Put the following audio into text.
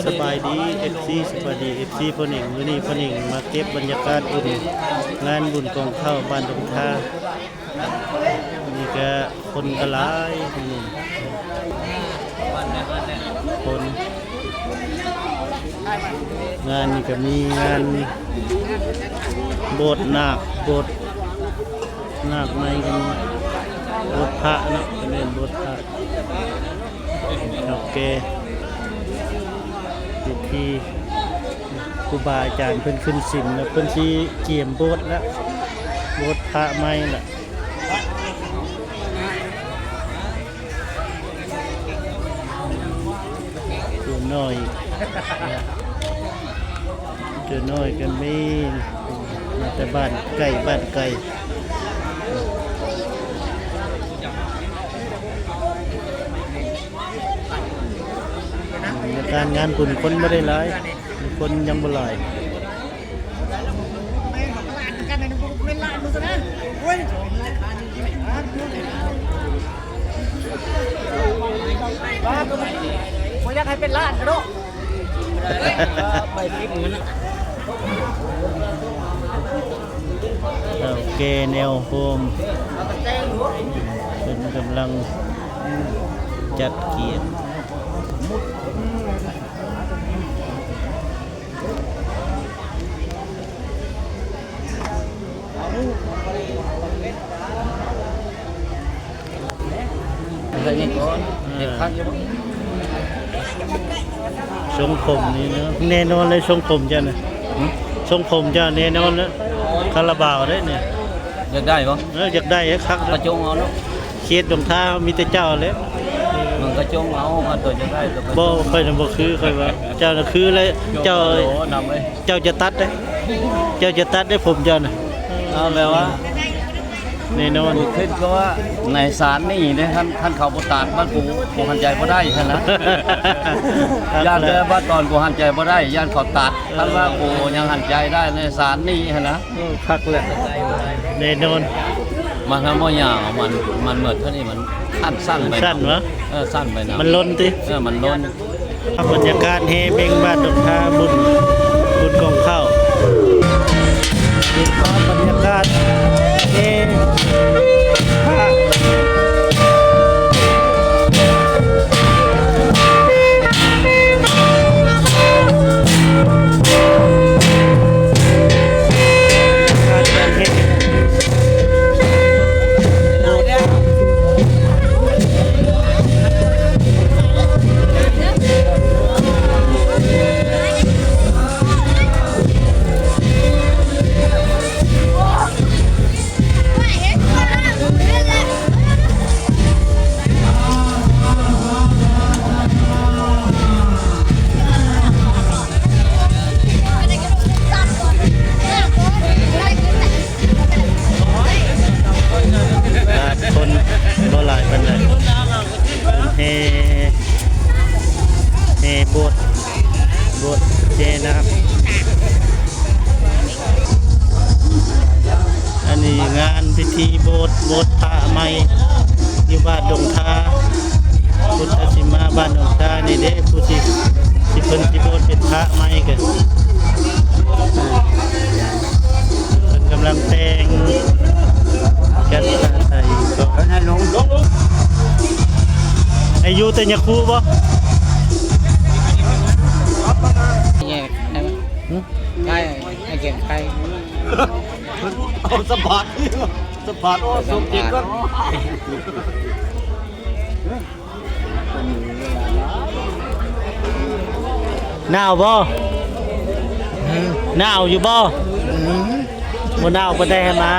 สบายดีFCสบายดี FC พอหนิงมื้อนี้พอหนิงมาเก็บบรรยากาศอุ่นงานบุญกองข้าวบ้านดงทานี่ก็คนก็หลายนี่คนงานนี่ก็มีงานโบสถ์นาคโบสถ์นาคในกันโบสถ์พระเนาะเป็นโบสถ์พระโอเคที่ครูบาอาจารย์เพิ่นขึ้นศีลแล้วเพิ่นสิเกี่ยมโบสถ์แล้วโบสถ์พระใหม่ล่ะตัวน้อยตัวน้อยกันมีมาแต่บ้านไก่บ้านไก่การงานบุญคนไม่ได้หลายคนยังบ่หลายอยากให้เป็นล้านกระโดดไปคิดเหมือนกันโอเคแนวโฮมเป็นกำลังจัดเกียรติทรงผมนี่เนาะแน่นอนเลยทรงผมจ้ะนะทรงผมจ้ะแน่นอนแล้วคาราบาวได้เนี่ยอยากได้ปะอยากได้ครับกระจงเอาแล้วเขียดดงท่ามีแต่เจ้าเลยมันกระจงเอามาตัวจะได้บ่ค่อยจะบ่คือค่อยว่าเจ้าน่ะคือเลยเจ้าจะตัดได้เจ้าจะตัดได้ผมเจ้าน่ะเอาแบบว่าแน่นอนขึ้นก็ว่าในศาลนี่เนี่ยท่านเขาบ่ตัดบ้านกูหันใจบ่ได้ใช่นะย่านแต่ว่าตอนกูหันใจบ่ได้ย่านเขาตัดท่านว่ากูยังหันใจได้ในศาลนี่ใช่นะพักแหละแน่นอนมันทำบ่ยาวมันเหมือนเท่านี้มันสั้นไปสั้นวะสั้นไปนะมันล้นติมันล้นบรรยากาศเฮเบงบ้านดงทาบุญกองข้าวบรรยากาศเฮพระโบสถ์เจนะครับอันนี้งานพิธีโบสถ์พระใหม่อยู่บ้านดงทาพุทธสิมาบ้านดงทานี่เด้ผู้ที่เพิ่นที่โบสถ์เป็นพระใหม่กันเพิ่นกำลังแต่งกันใส่ก็ให้ลงอายุแต่ยาคูบ่ใช่ไอ้เก่งใครเอาสะบัดโอ้สมจิตก็หนาวบ่หนาวอยู่บ่บ่หนาวบ่ได้มา